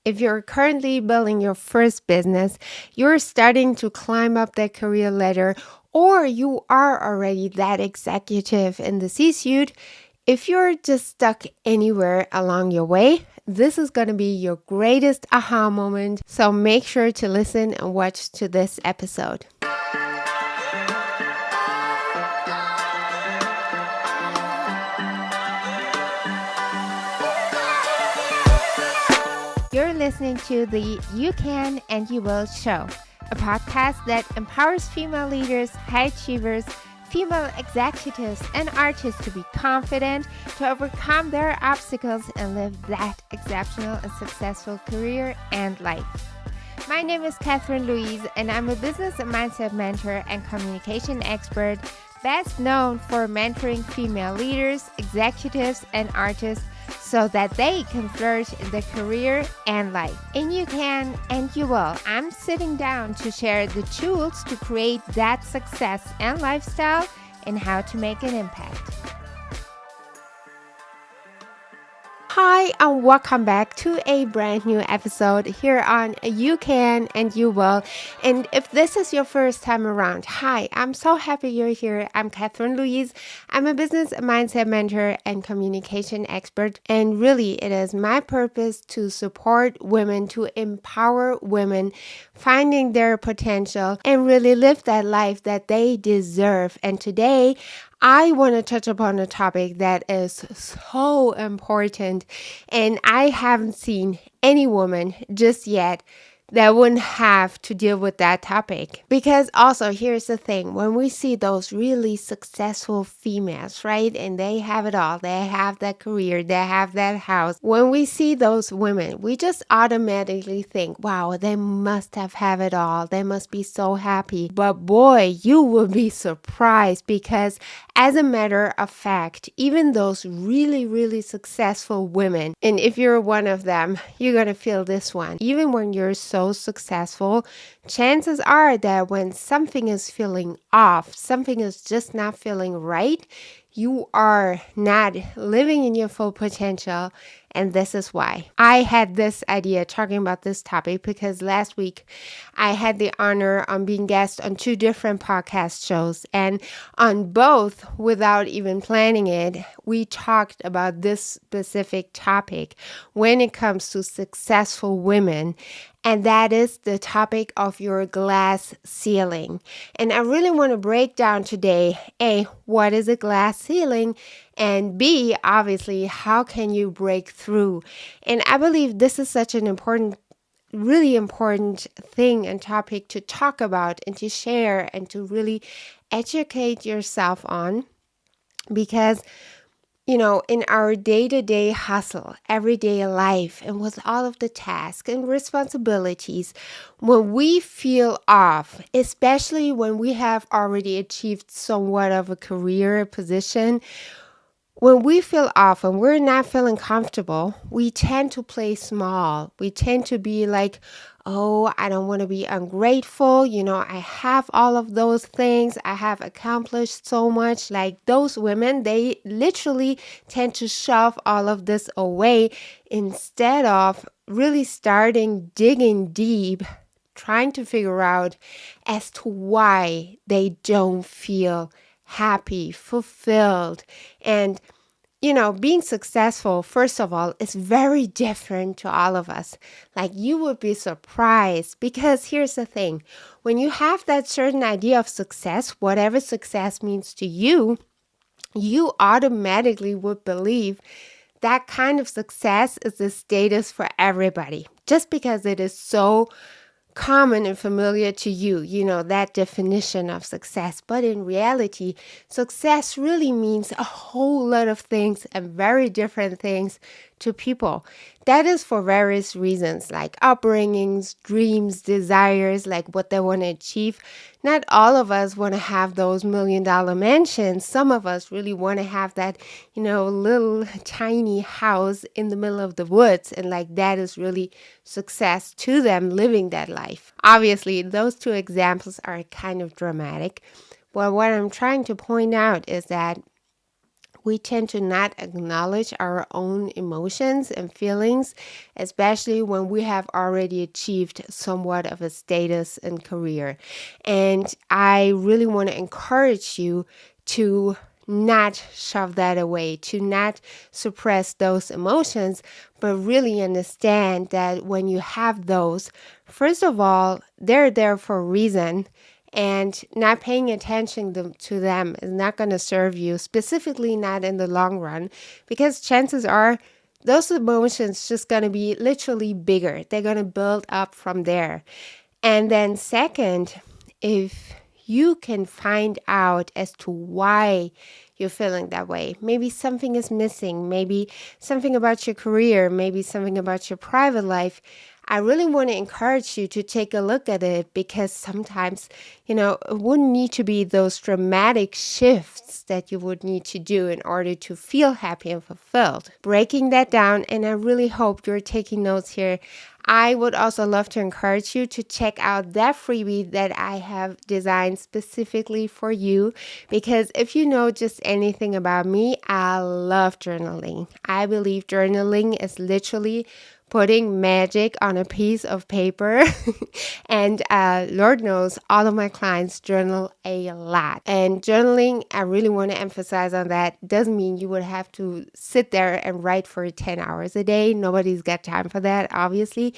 If you're currently building your first business, you're starting to climb up that career ladder, or you are already that executive in the C-suite, if you're just stuck anywhere along your way, this is going to be your greatest aha moment. So make sure to listen and watch to this episode. You're listening to the You Can and You Will show, a podcast that empowers female leaders, high achievers, female executives, and artists to be confident, to overcome their obstacles, and live that exceptional and successful career and life. My name is Catherine Louise, and I'm a business and mindset mentor and communication expert, best known for mentoring female leaders, executives, and artists so that they can flourish in their career and life. And you can and you will. I'm sitting down to share the tools to create that success and lifestyle and how to make an impact. Hi, and welcome back to a brand new episode here on You Can and You Will. And if this is your first time around, hi, I'm so happy you're here. I'm Catherine Louise. I'm a business mindset mentor and communication expert. And really, it is my purpose to support women, to empower women, finding their potential and really live that life that they deserve. And today, I want to touch upon a topic that is so important, and I haven't seen any woman just yet that wouldn't have to deal with that topic. Because also, here's the thing, when we see those really successful females, right, and they have it all, they have that career, they have that house, when we see those women, we just automatically think, wow, they must have it all, they must be so happy. But boy, you will be surprised, because as a matter of fact, even those really, really successful women, and if you're one of them, you're going to feel this one. Even when you're so successful, chances are that when something is feeling off, something is just not feeling right, you are not living in your full potential. And this is why. I had this idea talking about this topic because last week I had the honor of being guest on 2 different podcast shows. And on both, without even planning it, we talked about this specific topic when it comes to successful women. And that is the topic of your glass ceiling. And I really want to break down today, A, what is a glass ceiling? And B, obviously, how can you break through? And I believe this is such an important, really important thing and topic to talk about and to share and to really educate yourself on. Because in our day-to-day hustle, everyday life, and with all of the tasks and responsibilities, when we feel off, especially when we have already achieved somewhat of a career position, when we feel off and we're not feeling comfortable, we tend to play small. We tend to be like, oh, I don't want to be ungrateful. I have all of those things. I have accomplished so much. Like those women, they literally tend to shove all of this away instead of really digging deep, trying to figure out as to why they don't feel happy, fulfilled. And being successful, first of all, is very different to all of us. Like you would be surprised, because here's the thing. When you have that certain idea of success, whatever success means to you, you automatically would believe that kind of success is the status for everybody, just because it is so common and familiar to you, that definition of success. But in reality, success really means a whole lot of things and very different things to people. That is for various reasons, like upbringings, dreams, desires, like what they want to achieve. Not all of us want to have those $1 million mansions. Some of us really want to have that, little tiny house in the middle of the woods. And like that is really success to them, living that life. Obviously, those 2 examples are kind of dramatic. But what I'm trying to point out is that we tend to not acknowledge our own emotions and feelings, especially when we have already achieved somewhat of a status and career. And I really want to encourage you to not shove that away, to not suppress those emotions, but really understand that when you have those, first of all, they're there for a reason. And not paying attention to them is not going to serve you, specifically not in the long run, because chances are those emotions just going to be literally bigger. They're going to build up from there. And then second, if you can find out as to why you're feeling that way. Maybe something is missing, maybe something about your career, maybe something about your private life. I really want to encourage you to take a look at it, because sometimes, it wouldn't need to be those dramatic shifts that you would need to do in order to feel happy and fulfilled. Breaking that down, and I really hope you're taking notes here. I would also love to encourage you to check out that freebie that I have designed specifically for you, because if you know just anything about me, I love journaling. I believe journaling is literally putting magic on a piece of paper. And Lord knows all of my clients journal a lot. And journaling, I really want to emphasize on that, doesn't mean you would have to sit there and write for 10 hours a day. Nobody's got time for that, obviously.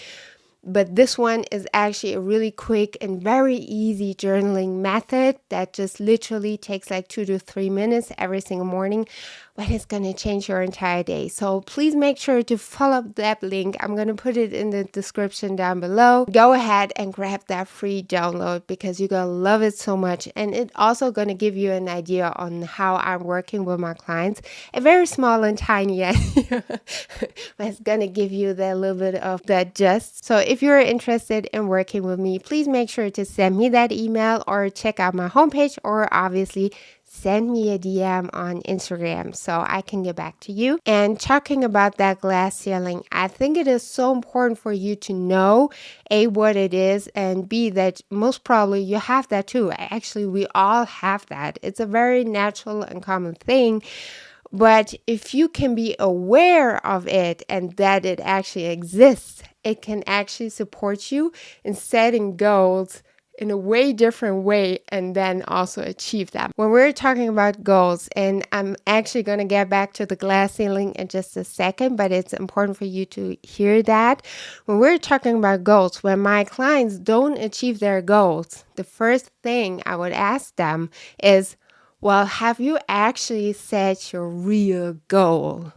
But this one is actually a really quick and very easy journaling method that just literally takes like 2 to 3 minutes every single morning, but it's going to change your entire day. So please make sure to follow up that link. I'm going to put it in the description down below. Go ahead and grab that free download, because you're going to love it so much. And it's also going to give you an idea on how I'm working with my clients. A very small and tiny idea, but it's going to give you that little bit of that gist. So if you're interested in working with me, please make sure to send me that email or check out my homepage, or obviously send me a DM on Instagram so I can get back to you. And talking about that glass ceiling, I think it is so important for you to know A, what it is, and B, that most probably you have that too. Actually, we all have that. It's a very natural and common thing. But if you can be aware of it and that it actually exists, it can actually support you in setting goals in a way different way, and then also achieve them. When we're talking about goals, and I'm actually going to get back to the glass ceiling in just a second, but it's important for you to hear that. When we're talking about goals, when my clients don't achieve their goals, the first thing I would ask them is, well, have you actually set your real goal?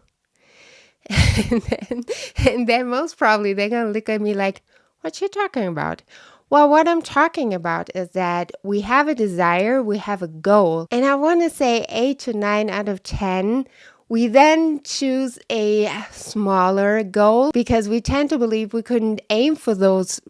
and then most probably they're going to look at me like, what you talking about? Well, what I'm talking about is that we have a desire, we have a goal, and I want to say 8 to 9 out of 10, we then choose a smaller goal, because we tend to believe we couldn't aim for those,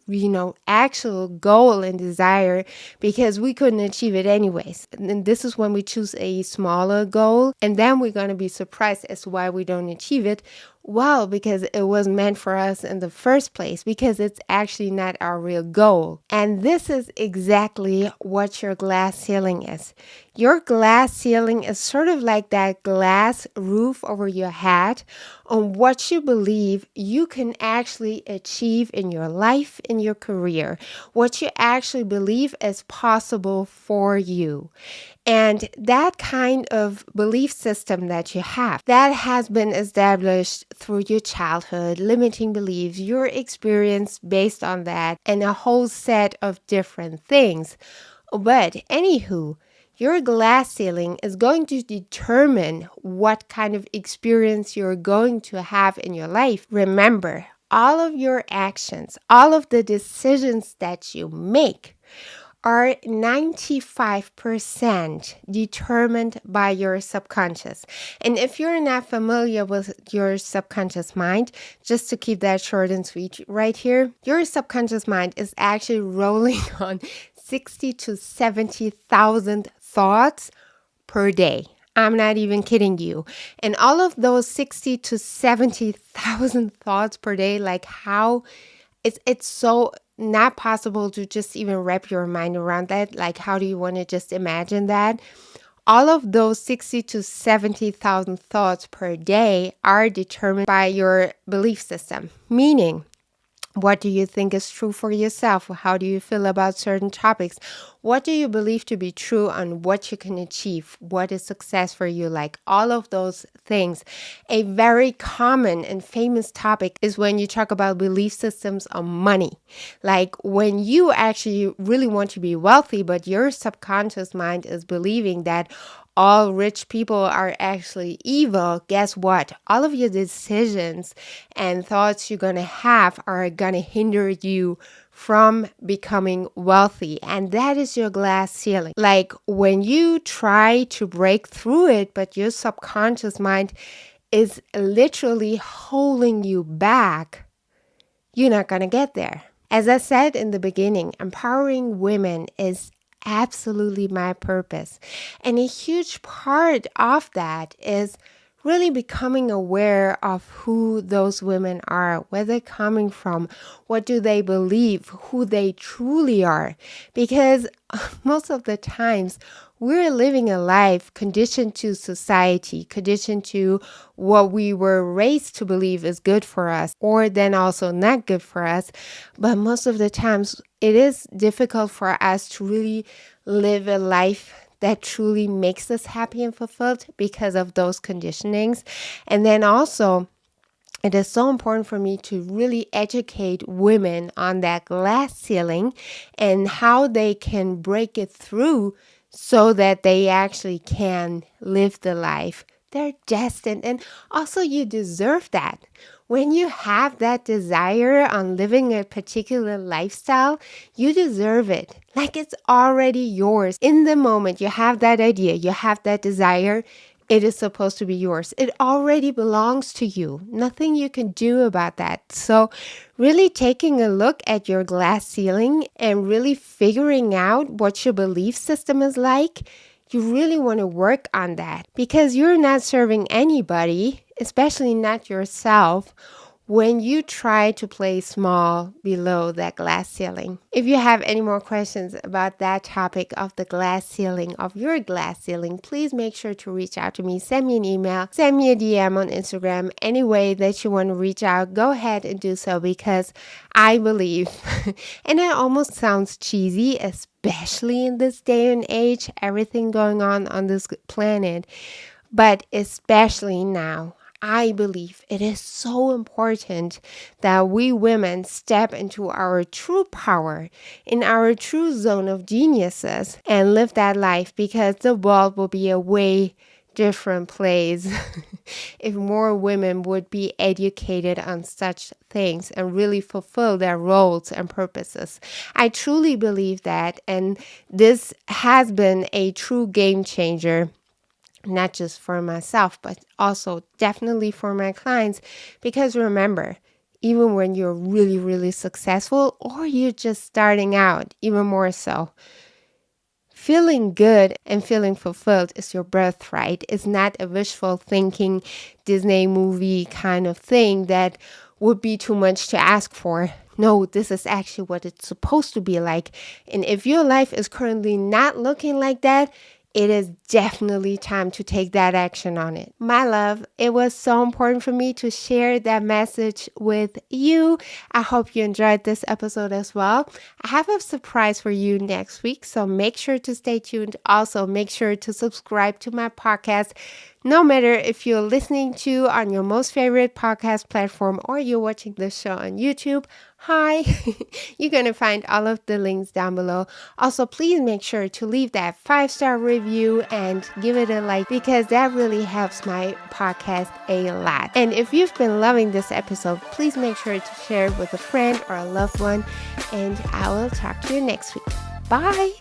actual goal and desire, because we couldn't achieve it anyways. And this is when we choose a smaller goal, and then we're going to be surprised as to why we don't achieve it. Well, because it was meant for us in the first place, because it's actually not our real goal. And this is exactly what your glass ceiling is. Your glass ceiling is sort of like that glass roof over your head on what you believe you can actually achieve in your life, in your career, what you actually believe is possible for you. And that kind of belief system that you have, that has been established through your childhood, limiting beliefs, your experience based on that, and a whole set of different things. But anywho, your glass ceiling is going to determine what kind of experience you're going to have in your life. Remember, all of your actions, all of the decisions that you make are 95% determined by your subconscious. And if you're not familiar with your subconscious mind, just to keep that short and sweet right here, your subconscious mind is actually rolling on 60 to 70,000 thoughts per day. I'm not even kidding you. And all of those 60 to 70,000 thoughts per day, like how it's so not possible to just even wrap your mind around that. Like, how do you want to just imagine that? all of those 60 to 70,000 thoughts per day are determined by your belief system, meaning what do you think is true for yourself? How do you feel about certain topics? What do you believe to be true on what you can achieve? What is success for you? Like all of those things. A very common and famous topic is when you talk about belief systems on money. Like when you actually really want to be wealthy, but your subconscious mind is believing that all rich people are actually evil, guess what? All of your decisions and thoughts you're going to have are going to hinder you from becoming wealthy. And that is your glass ceiling. Like when you try to break through it, but your subconscious mind is literally holding you back, you're not going to get there. As I said in the beginning, empowering women is absolutely my purpose. And a huge part of that is really becoming aware of who those women are, where they're coming from, what do they believe, who they truly are. Because most of the times we're living a life conditioned to society, conditioned to what we were raised to believe is good for us, or then also not good for us. But most of the times it is difficult for us to really live a life that truly makes us happy and fulfilled because of those conditionings. And then also, it is so important for me to really educate women on that glass ceiling and how they can break it through so that they actually can live the life they're destined. And also, you deserve that. When you have that desire on living a particular lifestyle, you deserve it. Like it's already yours. In the moment you have that idea, you have that desire, it is supposed to be yours. It already belongs to you. Nothing you can do about that. So really taking a look at your glass ceiling and really figuring out what your belief system is like, you really want to work on that because you're not serving anybody, especially not yourself, when you try to play small below that glass ceiling. If you have any more questions about that topic of the glass ceiling, of your glass ceiling, please make sure to reach out to me. Send me an email, send me a DM on Instagram. Any way that you want to reach out, go ahead and do so because I believe, and it almost sounds cheesy, especially in this day and age, everything going on this planet, but especially now. I believe it is so important that we women step into our true power, in our true zone of geniuses, and live that life because the world will be a way different place if more women would be educated on such things and really fulfill their roles and purposes. I truly believe that, and this has been a true game changer. Not just for myself, but also definitely for my clients. Because remember, even when you're really, really successful or you're just starting out, even more so, feeling good and feeling fulfilled is your birthright. It's not a wishful thinking Disney movie kind of thing that would be too much to ask for. No, this is actually what it's supposed to be like. And if your life is currently not looking like that, it is definitely time to take that action on it. My love, it was so important for me to share that message with you. I hope you enjoyed this episode as well. I have a surprise for you next week, so make sure to stay tuned. Also, make sure to subscribe to my podcast. No matter if you're listening to on your most favorite podcast platform or you're watching this show on YouTube, hi, you're going to find all of the links down below. Also, please make sure to leave that 5-star review and give it a like because that really helps my podcast a lot. And if you've been loving this episode, please make sure to share it with a friend or a loved one. And I will talk to you next week. Bye.